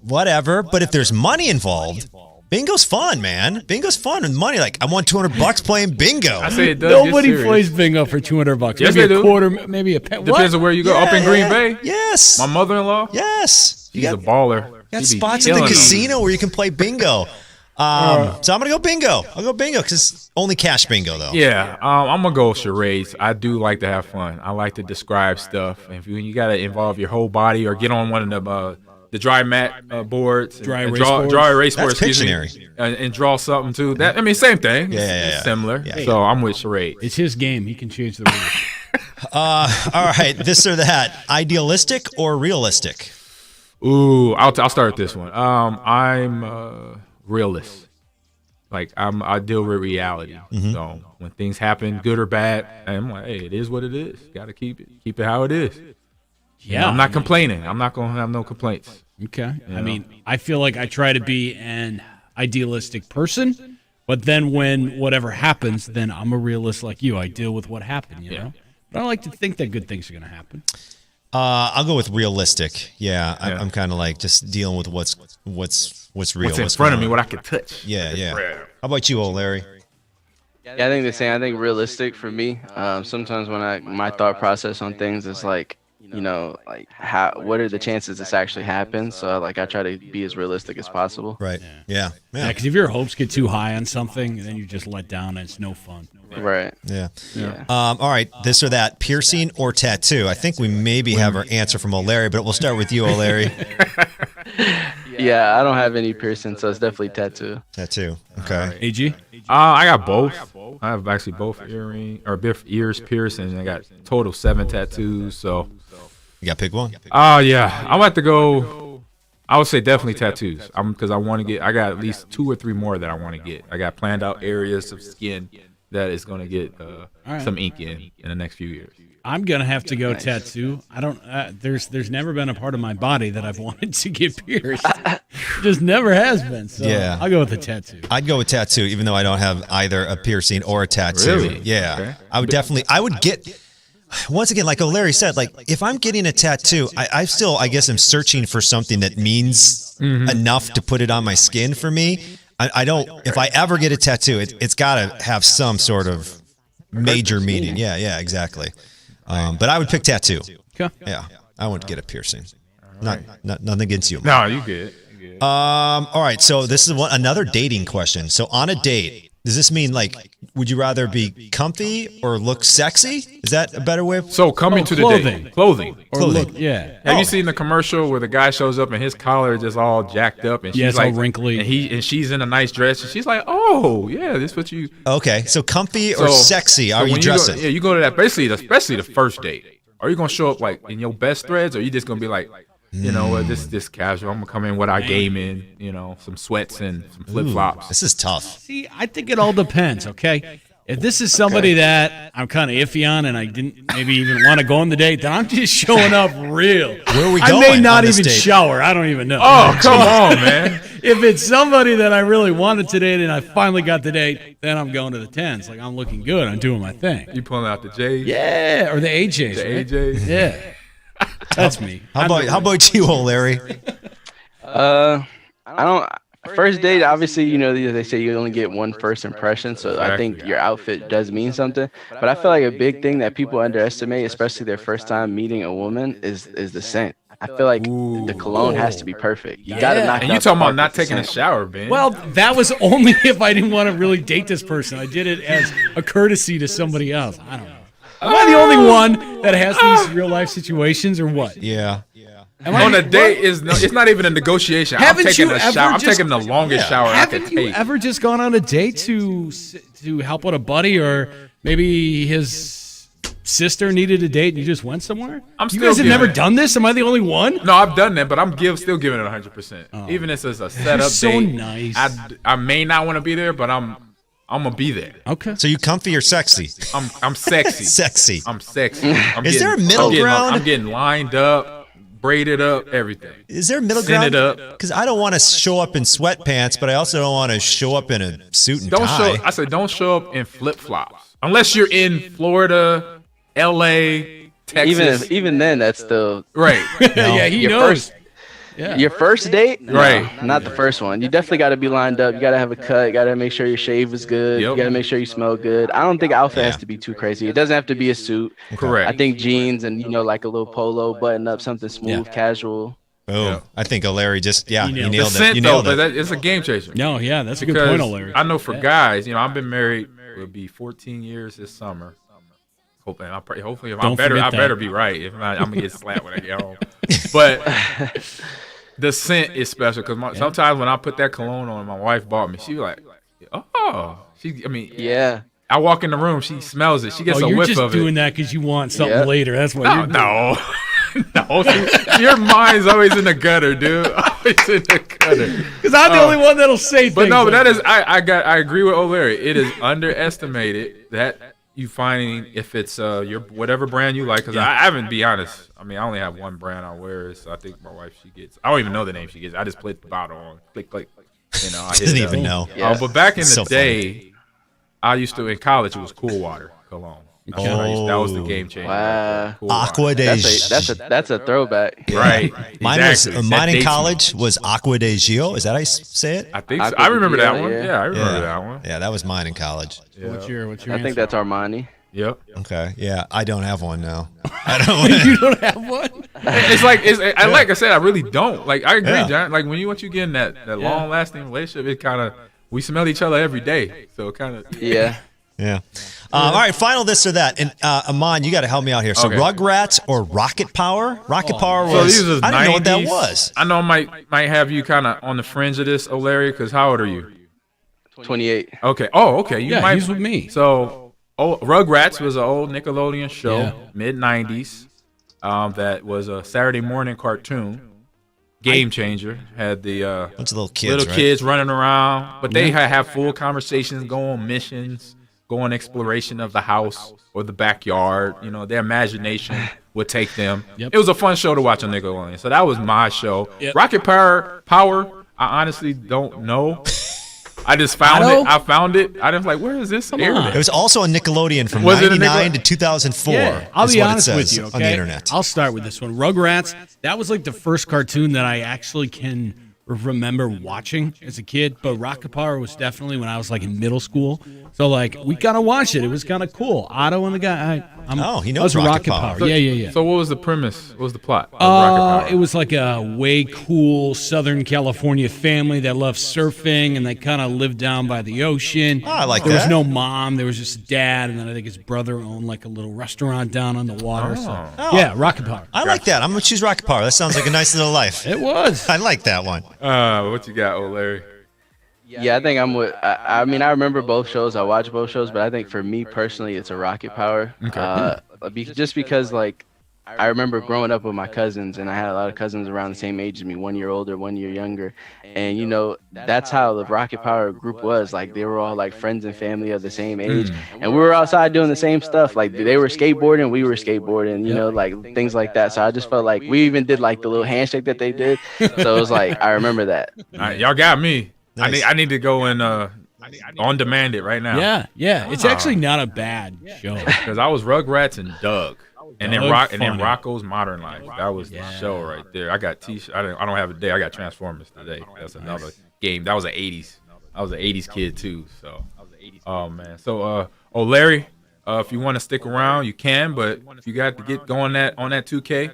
whatever, but if there's money involved, bingo's fun, man. Bingo's fun with money. Like I won $200 playing bingo. I say it does. Nobody plays bingo for $200. Yes, maybe they a do. quarter, maybe a penny. Depends on where you go. Up in Green Bay? Yes. My mother-in-law? Yes. She's a baller. Got She be spots at the killing 'em. casino where you can play bingo. So I'm going to go bingo. I'll go bingo because only cash bingo, though. Yeah, I'm going to go charades. I do like to have fun. I like to describe stuff. And if you got to involve your whole body or get on one of the dry mat boards. Dry and erase boards? Dry erase That's boards, excuse me, Pictionary. and draw something, too. Same thing. It's similar. Yeah. So I'm with charades. It's his game. He can change the rules. All right, this or that. Idealistic or realistic? Ooh, I'll start this one. I'm realist. Like I deal with reality. So when things happen, good or bad, I'm like, hey, it is what it is. Got to keep it how it is. Yeah, I'm not complaining. I'm not gonna have no complaints. Okay. I mean, I feel like I try to be an idealistic person, but then when whatever happens, then I'm a realist like you. I deal with what happened, you know? But I like to think that good things are going to happen. I'll go with realistic. Yeah. I'm kind of like just dealing with what's real. What's in front of me, what I can touch. Yeah. How about you, Larry? Yeah, I think the same. I think realistic for me. Sometimes when my thought process on things is like, you know, like what are the chances this actually happens? So like I try to be as realistic as possible. Right. Yeah. Because if your hopes get too high on something, then you just let down and it's no fun. Right. Yeah. Yeah. All right. This or that. Piercing or tattoo? I think we maybe have our answer from O'Larry, but we'll start with you, O'Larry. Yeah, I don't have any piercing, so it's definitely tattoo. Tattoo. Okay. AG? I got both. I have actually both ears pierced, and I got total 7 tattoos. So You got to pick one. yeah, I'm about to go. I would say definitely tattoos. Because I want to get. I got at least 2 or 3 more that I want to get. I got planned out areas of skin that is going to get some ink in the next few years. I'm going to have to go tattoo. I don't. There's never been a part of my body that I've wanted to get pierced. Just never has been. So Yeah. I'll go with the tattoo. I'd go with tattoo, even though I don't have either a piercing or a tattoo. Really? Yeah. Okay. I would get, once again, like O'Larry said, like if I'm getting a tattoo, I still, I guess, am searching for something that means enough to put it on my skin for me. I don't, if I ever get a tattoo, it's got to have some sort of major meaning. Yeah, exactly. But I would pick tattoo. Okay. Yeah. I wouldn't get a piercing. Nothing against you. No, you good. All right, so this is another dating question. So on a date, does this mean like, would you rather be comfy or look sexy? Is that a better way? So coming to the date, clothing. Or Clothing. look, yeah. Have you seen the commercial where the guy shows up and his collar is just all jacked up and she's Yeah, it's all like wrinkly. and she's in a nice dress and she's like, oh yeah, this what you. Okay, so comfy or sexy? Are when you dressing? You go to that basically, especially the first date. Are you gonna show up like in your best threads, or are you just gonna be like, you know what, this casual? I'm gonna come in what I game in, some sweats and some flip flops. This is tough. See, I think it all depends, okay? If this is somebody that I'm kind of iffy on and I didn't maybe even want to go on the date, then I'm just showing up real. Where are we I going may not on this even date? shower. I don't even know. Oh, come on, man. If it's somebody that I really wanted to date and I finally got the date, then I'm going to the 10s. Like, I'm looking good. I'm doing my thing. You pulling out the J's? Yeah, or the AJs. The right? AJs? Yeah. That's me. How about you, oLarry? I don't. First date, obviously, you know, they say you only get one first impression, so I think your outfit does mean something. But I feel like a big thing that people underestimate, especially their first time meeting a woman, is the scent. I feel like the cologne has to be perfect. You gotta knock. And you talking about not taking a shower, man? Well, that was only if I didn't want to really date this person. I did it as a courtesy to somebody else. I don't know. Am I the only one that has these real life situations, or what? Yeah. on a date it's not even a negotiation. I'm taking a shower. I'm taking the longest shower I could Haven't you take. ever just gone on a date to help out a buddy, or maybe his sister needed a date and you just went somewhere? I'm You still guys have giving never it. done this? Am I the only one? No, I've done that, but I'm still giving it 100%. Even if it's a setup so date. nice. I may not want to be there, but I'm gonna be there. Okay. So you comfy or sexy? I'm sexy. Sexy. I'm sexy. Is there a middle ground? I'm getting lined up, braided up, everything. Is there a middle Send ground? it up. Because I don't want to show up in sweatpants, but I also don't want to show up in a suit and tie. I said don't show up in flip flops unless you're in Florida, L.A., Texas. Even then, that's still Right. Yeah, he your knows. first. Your first date, No, Right. not the first one. You definitely got to be lined up. You got to have a cut. You got to make sure your shave is good. Yep. You got to make sure you smell good. I don't think outfit has to be too crazy. It doesn't have to be a suit. Correct. I think jeans and like a little polo button up, something smooth, casual. Oh, Yeah. I think O'Larry just, you The nailed it. scent, You though, nailed but it. it's a game changer. No, yeah, that's a good Because point, O'Larry. I know for guys, I've been married. It'll be 14 years this summer. Hopefully, if Don't I forget that. better be right. If not, I'm gonna get slapped when I get home. But the scent is special because sometimes when I put that cologne on, my wife bought me. She was like, "Oh, Yeah. I walk in the room, she smells it. She gets a you're whiff just of doing it. that because you want something Yeah. later. That's what you're doing. No. No, see, your mind's always in the gutter, dude. Always in the gutter. Because I'm the only one that'll say But things. no, but like that is I agree with O'Larry. It is underestimated that you finding if it's your whatever brand you like. Because I haven't, be honest. I only have one brand I wear. So I think my wife, she gets. I don't even know the name she gets. I just put the bottle on, click. I hit Didn't that. even know. Yeah. But back in the So day, I used to in college. It was Cool Water cologne. That's what I used- that was the game changer. Wow. Cool Water. Aqua de That's a throwback. Right. Mine Exactly. was That mine in dates me. college was Aqua de Gio. Is that how you say it? I think so. Aqua I de remember that Gio, one. yeah. Yeah, I remember that one. Yeah, that was mine in college. What's your I answer? think that's Armani. Yep. Okay, yeah, I don't have one now. I don't. You don't have one? It's like like I said, I really don't. Like I agree, Yeah. John. Like when you get in that long lasting relationship, it kind of we smell each other every day, so it kind of Yeah. Yeah. All right, final this or that. And Ahman, you got to help me out here. So Okay. Rugrats or Rocket Power? Rocket Power So was. these are I didn't know what that 90s. was. I know might have you kind of on the fringe of this, O'Larry, because how old are you? 28. Okay. Oh, okay. You Yeah, might. he's with me. So, Rugrats was an old Nickelodeon show, Yeah. mid '90s. That was a Saturday morning cartoon. Game changer. Had the Bunch of little kids, right? kids running around, but they have full conversations, go on missions, go on exploration of the house or the backyard. Their imagination would take them. Yep. It was a fun show to watch on Nickelodeon. So that was my show. Yep. Rocket Power. I honestly don't know. I just found Otto? it. I found it. I was like, where is this? Come aired on. at? It was also on Nickelodeon from Was it a 99 Nickel- to 2004. Yeah, I'll is be what it honest with says you, okay? on the internet. I'll start with this one. Rugrats, that was like the first cartoon that I actually can remember watching as a kid, but Rocket Power was definitely when I was like in middle school. So like we kind of watched it. It was kind of cool. Otto and the guy. He I knows was Rocket Power. Yeah. So what was the premise? What was the plot of Rocket Power? It was like a way cool Southern California family that loved surfing, and they kind of lived down by the ocean. I like there that. was no mom, there was just dad, and then I think his brother owned like a little restaurant down on the water. So yeah, Rocket Power. I like that. I'm going to choose Rocket Power. That sounds like a nice little life. It was. I like that one. What you got, O'Larry? Yeah, I think I'm with. I remember both shows. I watch both shows, but I think for me personally, it's a Rocket Power. Okay. Just because like I remember growing up with my cousins, and I had a lot of cousins around the same age as me, 1 year older, 1 year younger. And you know, that's how the Rocket Power group was. Like they were all like friends and family of the same age, and we were outside doing the same stuff. Like they were skateboarding, we were skateboarding, you know, like things like that. So I just felt like we even did like the little handshake that they did. So it was like I remember that. All right, y'all got me. Nice. I need to go and on demand it right now. Yeah. It's actually not a bad show. Because I was Rugrats and Doug. And then Doug and then funny. Rocco's Modern Life. That was the show right there. I got T-shirt. I don't have a day. I got Transformers today. That's another game. That was an 80s. I was an 80s kid too. So, oh man. So, oLarry, if you want to stick around, you can. But if you got to get going on that 2K,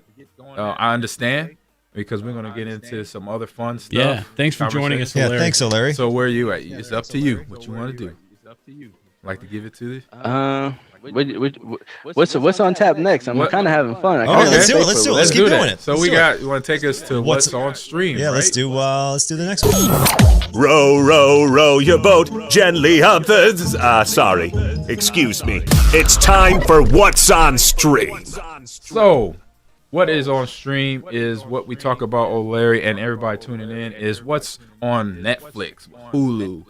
I understand because we're gonna get into some other fun stuff. Yeah. Thanks for joining us, Yeah, Larry. thanks, oLarry. So where are you at? It's up to you. What you want to do? Like to give it to this? What's on tap next? I'm kind of having fun. Okay, let's do it. Let's do it. Let's keep doing it. So Let's we do got. You want to take us to what's on stream? Yeah, right? let's do the next one. Row, row, row your boat gently up the... sorry. Excuse me. It's time for What's on Stream. So, what is on stream is what we talk about, oLarry, and everybody tuning in is what's on Netflix, Hulu,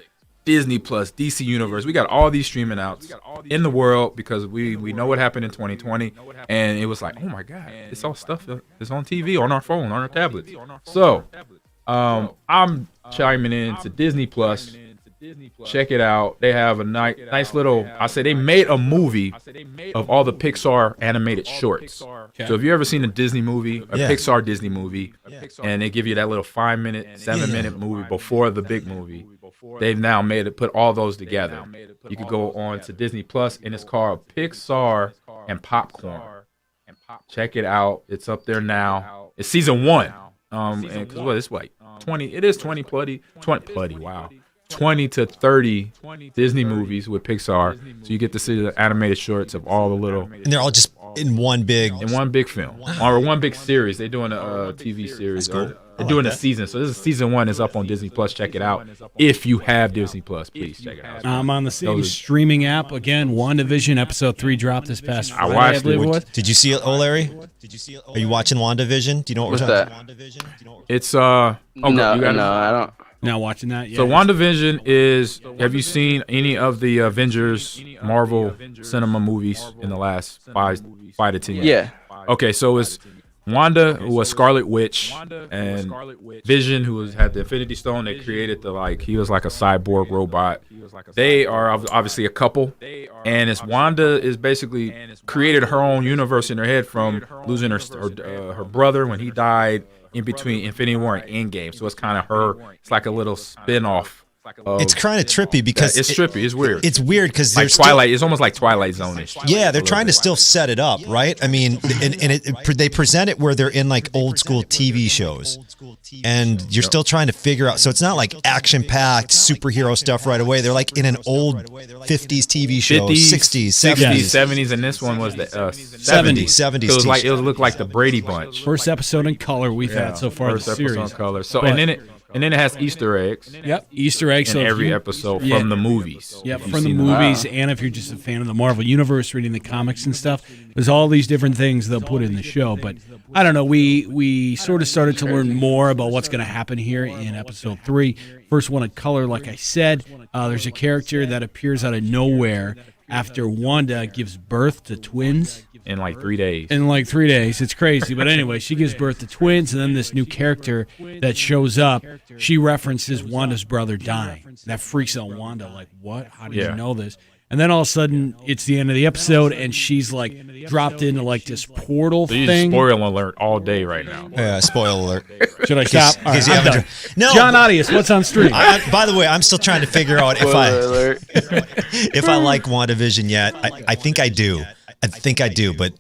Disney Plus, DC Universe. We got all these streaming outs in the world because we know what happened in 2020, and it was like, oh my God, it's all stuff that's on TV, on our phone, on our tablets. So, I'm chiming in to Disney Plus. Check it out. They have a nice little. I say they made a movie of all the Pixar animated shorts. So if you ever seen a Disney movie, Pixar Disney movie, and they give you that little 5-minute, 7-minute movie before the big movie, they've now put all those together. You could go on to Disney Plus, and it's called Pixar and Popcorn. Check it out. It's up there now. It's season 1. And because what it's like 20. It is 20 plutty. Wow. 20 to 30 Disney movies with Pixar, so you get to see the animated shorts of all the little, And they're all just in one big film or one big series. They're doing a TV series. Or they're doing a season. So this is season 1 is up on Disney Plus. Check it out. If you have Disney Plus, please check it out. I'm on the same streaming app again. WandaVision episode 3 dropped this past Friday. I watched believe it. it was. Did you see it, oLarry? Are you watching WandaVision? Do you know what What's we're that? talking about? It's No, I don't. Not watching that yet. So WandaVision is. Have you seen any of the Avengers Marvel cinema movies in the last five to 10 years? Yeah. Okay, so it's Wanda, who was Scarlet Witch, and Vision, who had the Infinity Stone. They created he was like a cyborg robot. They are obviously a couple, and it's Wanda is basically created her own universe in her head from losing her brother when he died in between Infinity War and Endgame. So it's kind of her. It's like a little spin-off. It's kind of trippy because it's trippy. It's weird. It's weird because like there's Twilight. It's almost like Twilight Zone-ish. Yeah, they're trying to still set it up, right? I mean, they present it where they're in like old school TV shows, and you're still trying to figure out. So it's not like action-packed superhero stuff right away. They're like in an old 50s TV show, 60s, 70s, and this one was the 70s. So it looked like the Brady Bunch. First episode in color we've had so far in the First episode series. in color. So and then it has Easter eggs. Yep, Easter eggs. In So if every you- episode Yeah. from the movies. Yep, If you've from the seen them. movies, and if you're just a fan of the Marvel Universe, reading the comics and stuff, there's all these different things they'll put in the show. But I don't know, we sort of started to learn more about what's going to happen here in episode 3. First one in color, like I said, there's a character that appears out of nowhere after Wanda gives birth to twins. In like 3 days. In like 3 days. It's crazy. But anyway, she gives birth to twins, and then this new character that shows up, she references Wanda's brother dying. That freaks out Wanda. Like, what? How do you know this? And then all of a sudden, it's the end of the episode, and she's like dropped into like this portal So you thing. spoil alert all day right now. Yeah, spoiler alert. Should I stop? All right, you I'm haven't done. No, John Audius, what's on stream? by the way, I'm still trying to figure out if I like WandaVision yet. I think I do. But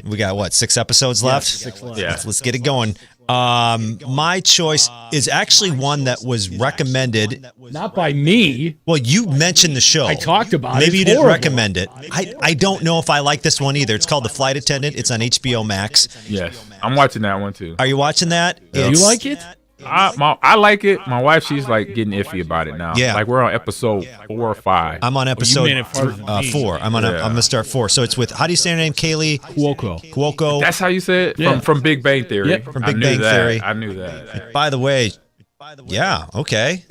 we got what, 6 episodes left? 6 left. Yeah. Let's get it going. My choice is actually one that was recommended. Not by me. Well, you mentioned the show. I talked about it. Maybe you It's didn't horrible. recommend it. I don't know if I like this one either. It's called The Flight Attendant. It's on HBO Max. Yes. I'm watching that one too. Are you watching that? Do you like it? I like it. My wife, she's like getting iffy about it now. Yeah. Like we're on episode 4 or 5. I'm on episode made it farther than me. 4. I'm gonna start 4. So it's with, how do you say her name? Kaylee Cuoco. That's how you say it? Yeah. From Big Bang Theory. Yep. From I Big knew Bang that. Theory. I knew that. By the way, yeah, okay.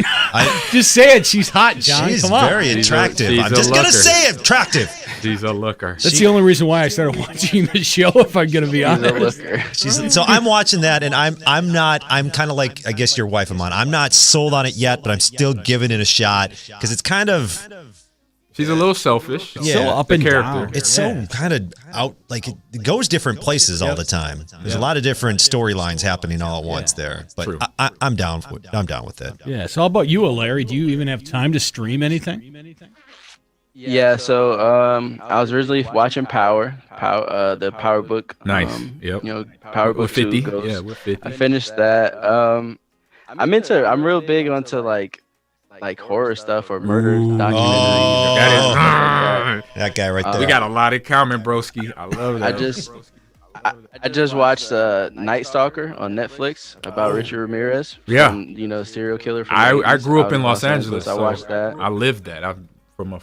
Just say it. She's hot, John. She's Come on. very attractive. she's I'm a just gonna looker. say it, attractive. She's a looker. That's the only reason why I started watching the show, if I'm going to be He's a honest. looker. So I'm watching that, and I'm kind of like, I guess your wife, Ahman. I'm not sold on it yet, but I'm still giving it a shot because it's kind of, She's a little selfish. Yeah. So up The and character. down. it's so kind of out, like it goes different places all the time. There's a lot of different storylines happening all at once there, but True. I'm down with it. Yeah. So how about you, oLarry? Do you even have time to stream anything? Yeah, so I was originally watching the Power Book. Nice. Yep. Power We're Book 50. 2 goes. Yeah, we're 50. I finished that. I'm real big onto like horror stuff or murder documentaries. Oh. That is. That guy right there. We got a lot in common, broski. I love that. I just watched Night Stalker on Netflix about Richard Ramirez. Yeah. From, serial killer. From the I 80s, grew up out in Los Angeles. I so watched that. I lived that. I'm from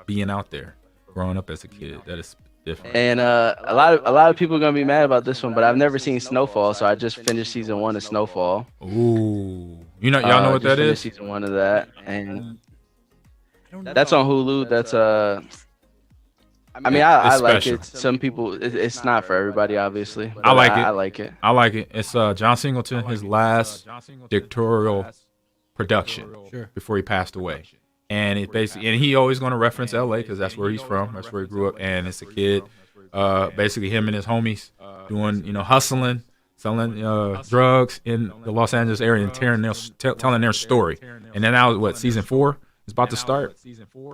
being out there, growing up as a kid. That is different. And a lot of people are gonna be mad about this one, but I've never seen Snowfall, so I just finished season 1 of Snowfall. Ooh, y'all know what that is? Season 1 of that, and that's on Hulu. That's I It's like special. it. Some people, it's not for everybody, obviously. But I like it. I like it. I like it. It's John Singleton, his last directorial production before he passed away. And it basically, and he always going to reference L.A. because that's where he's from. That's where he grew up. And it's a kid, basically him and his homies doing, hustling, selling drugs in the Los Angeles area and telling their story. And then now, season 4 is about to start.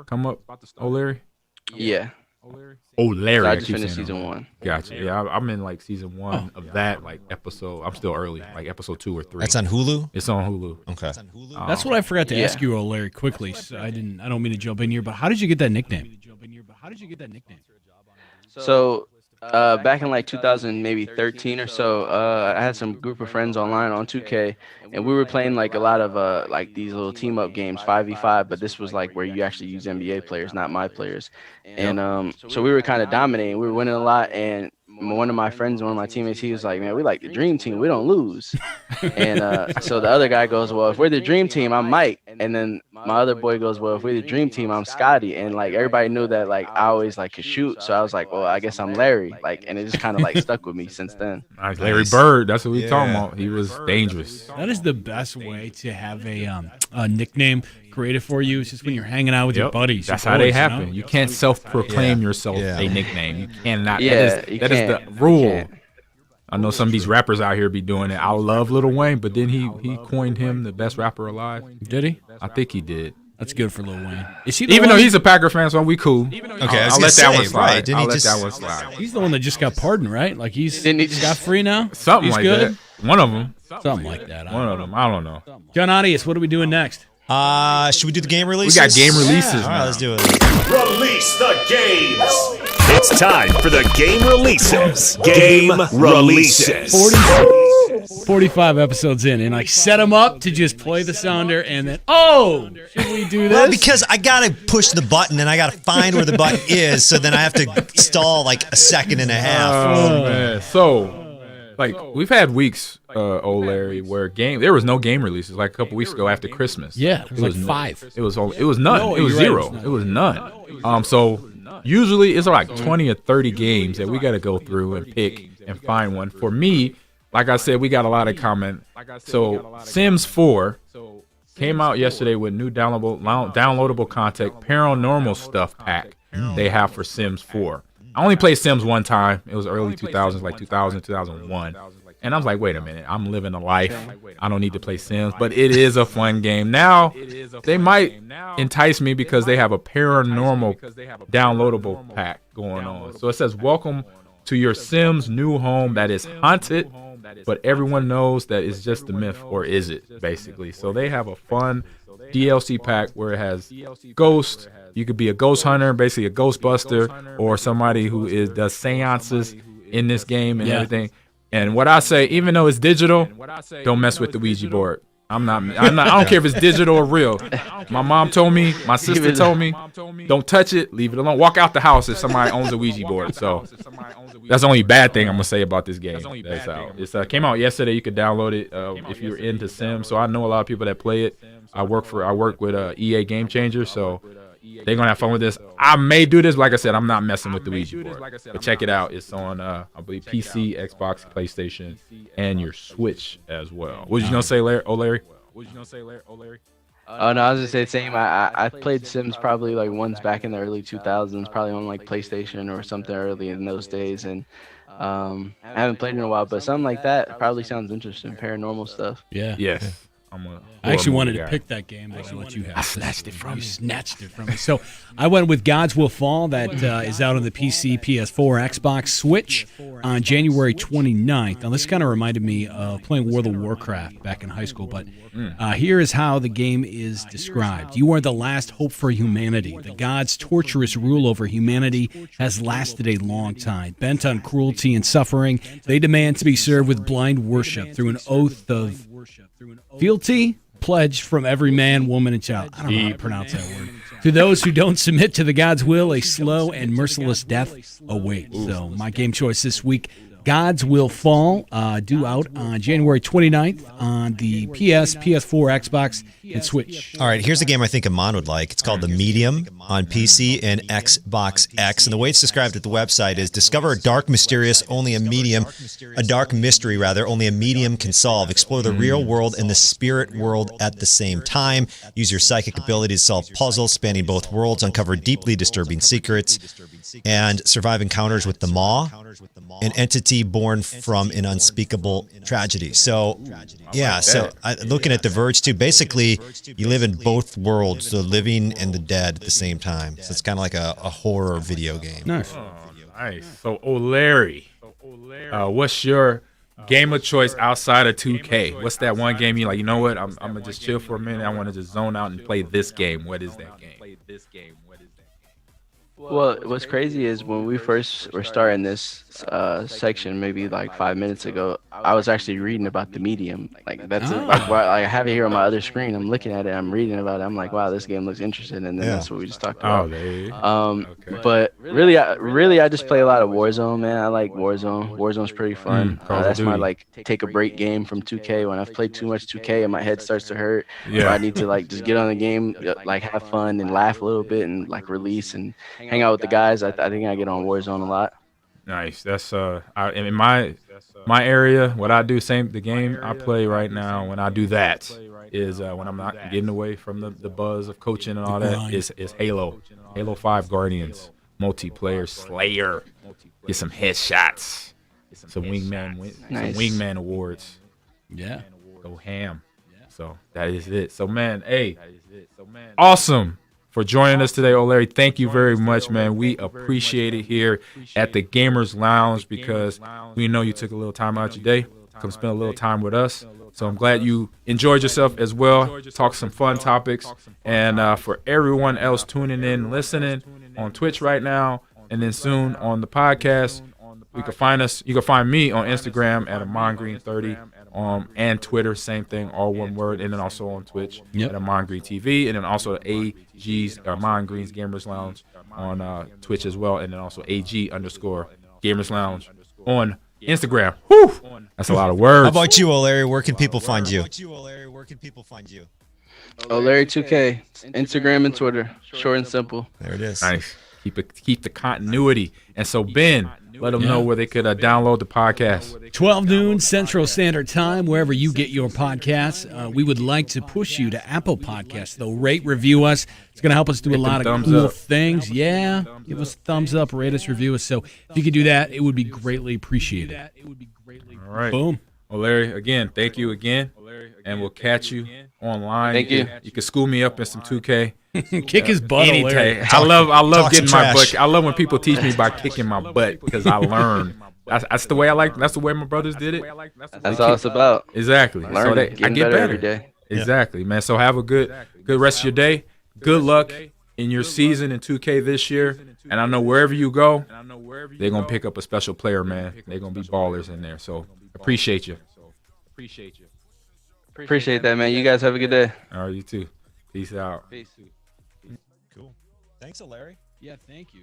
Come up, oLarry. Yeah. oLarry. So I I just keep finished saying season that. 1. Gotcha. Yeah, I'm in like season 1 of that episode. I'm still early, like episode 2 or 3. That's on Hulu. It's on Hulu. Okay. That's what I forgot to Yeah. ask you, oLarry, quickly. So I don't mean to jump in here, but how did you get that nickname? So back in like 2000, maybe 13 or so, I had some group of friends online on 2K, and we were playing like a lot of like these little team up games, 5v5. But this was like where you actually use NBA players, not my players. And so we were kind of dominating. We were winning a lot, and one of my friends, one of my teammates, he was like, "Man, we like the dream team. We don't lose." And so the other guy goes, "Well, if we're the dream team, I'm Mike." And then my other boy goes, "Well, if we're the dream team, I'm Scotty." And like everybody knew that like I always like could shoot, so I was like, "Well, I guess I'm Larry." Like, and it just kind of like stuck with me since then. Nice. Larry Bird. That's what we talking about. He was dangerous. That is the best way to have a nickname created for you. It's just when you're hanging out with your buddies. That's your how they boys, happen. You can't self-proclaim yourself Yeah. a nickname. You cannot. Yeah, that you is the can't. rule. You can't. I know some of these rappers out here be doing it. I love Lil Wayne, but then he coined him the best rapper alive. Did he? I think he did. That's good for Lil Wayne. Is he the Even one- though he's a Packer fan, so we cool. Okay, I was I'll gonna let that say, one slide. right, didn't I'll he let just- that one slide. He's the one that just got pardoned, right? Like he's Didn't he just- got free now. Something He's like good? that. One of them. Something like that. One of them. I don't know. John Audius, what are we doing next? Should we do the game We releases? got game releases. All right, now. let's do it. Release the games. It's time for the game releases. Game releases. 45 episodes in, and like set them up to just play the sounder, and then should we do this? Well, because I gotta push the button and I gotta find where the button is, so then I have to stall like a second and a half. Oh man. So like we've had weeks, oLarry, where there was no game releases like a couple weeks ago after Christmas. Yeah, it was like 5. It was none. No, it was you're right, zero. It was none. So usually it's like 20 or 30 games that we got to go through and pick and find one. For me, like I said, we got a lot of comment. So Sims 4 came out yesterday with new downloadable content, paranormal stuff pack they have for Sims 4. I only played Sims one time. It was early 2000s, like 2000, 2001. And I was like, wait a minute, I'm living a life. I don't need to play Sims, but it is a fun game. Now, they might entice me because they have a paranormal downloadable pack going on. So it says, welcome to your Sims new home that is haunted, but everyone knows that it's just a myth, or is it, basically. So they have a fun DLC pack where it has ghosts. You could be a ghost hunter, basically a ghostbuster, or somebody who does seances in this game and everything. And what I say, even though it's digital, don't mess with the Ouija board. I don't care if it's digital or real. My mom told me, my sister told me, don't touch it, leave it alone. Walk out the house if somebody owns a Ouija board. So that's the only bad thing I'm gonna say about this game. That's out. It came out yesterday. You could download it if you're into Sims. So I know a lot of people that play it. I work with EA Game Changer, so they're gonna have fun with this. I may do this. Like I said, I'm not messing with the Ouija board. But check it out. It's on I believe PC, Xbox, PlayStation, and your Switch as well. What was you gonna say, oLarry? Oh no, I was just saying the same. I played Sims probably like once back in the early 2000s, probably on like PlayStation or something early in those days, and I haven't played in a while. But something like that probably sounds interesting. Paranormal stuff. Yeah. Yes. I actually wanted to pick that game, but I let you have it. I snatched it from you. Snatched it from me. So I went with Gods Will Fall. That is out on the PC, PS4, Xbox, Switch on January 29th. Now, this kind of reminded me of playing World of Warcraft back in high school, but here is how the game is described. You are the last hope for humanity. The gods' torturous rule over humanity has lasted a long time. Bent on cruelty and suffering, they demand to be served with blind worship through an oath of fealty pledged from every man, woman, and child. I don't know how to pronounce that word. To those who don't submit to the God's will, a slow and merciless death awaits. So my game choice this week, Gods Will Fall, due out on January 29th on the PS, PS4, Xbox, and Switch. All right, here's a game I think Ahman would like. It's called The Medium on PC and Xbox X. And the way it's described at the website is discover a dark mystery only a medium can solve. Explore the real world and the spirit world at the same time. Use your psychic abilities to solve puzzles spanning both worlds, uncover deeply disturbing secrets, and survive encounters with the Maw, an entity born from an unspeakable tragedy. So, yeah, looking at The Verge, too, basically, you live in both worlds, the living and the dead at the same time. So it's kind of like a horror video game. Nice. Oh, nice. So, oLarry, what's your game of choice outside of 2K? What's that one game you're like, you know what, I'm going to just chill for a minute. I want to just zone out and play this game. What is that game? Well, what's crazy is when we first were starting this section, maybe like 5 minutes ago, I was actually reading about the Medium. Like that's like I have it here on my other screen. I'm looking at it. I'm reading about it. I'm like, wow, this game looks interesting. And then that's what we just talked about. Okay. But really, I just play a lot of Warzone, man. I like Warzone. Warzone's pretty fun. That's my like take a break game from 2K. When I've played too much 2K and my head starts to hurt, or I need to like just get on the game, like have fun and laugh a little bit and like release and hang out with the guys. I think I get on Warzone a lot. Nice. That's in my area. What I do, the game I play right now. When I do that, is when I'm not getting away from the buzz of coaching and all that. Is Halo 5 Guardians multiplayer Slayer. Get some headshots, some wingman awards. Yeah, go ham. So that is it. So man, hey, awesome for joining us today, oLarry. Thank you very much, man. We appreciate it here at the Gamers Lounge because we know you took a little time out your day, come spend a little time with us. So I'm glad you enjoyed yourself as well. Talk some fun topics. And for everyone else tuning in, listening on Twitch right now, and then soon on the podcast, you can find us. You can find me on Instagram at AhmanGreen30. And Twitter, same thing, all one word, and then also on Twitch at Ahman Green TV, and then also AG's Ahman Green's Gamers Lounge on Twitch as well, and then also AG_Gamers Lounge on Instagram. Whew, that's a lot of words. How about you, oLarry? Where can people find you? oLarry2K, Instagram and Twitter, short and simple. There it is. Nice. Keep the continuity. And so Ben, let them know where they could download the podcast. 12 noon Central Standard Time, wherever you get your podcasts. We would like to push you to Apple Podcasts, though. Rate, review us. It's going to help us do a lot of cool things. Yeah, give us a thumbs up, rate us, review us. So if you could do that, it would be greatly appreciated. All right. Boom. oLarry, again, thank you again. And we'll catch you online. Thank you. You can school me up in some 2K. Kick his butt, oLarry. I love getting my butt. I love when people teach me by kicking my butt because I learn. That's the way I like. That's the way my brothers did it. That's all it's about. Exactly. Learn so I get better every day. Exactly, man. So have a good rest of your day. Good luck in your season in 2K this year. And I know wherever you go, they're gonna pick up a special player, man. They're gonna be ballers in there. So appreciate you. Appreciate that, man. You guys have a good day. All right, you too. Peace out. Peace. Cool. Thanks, oLarry. Yeah, thank you.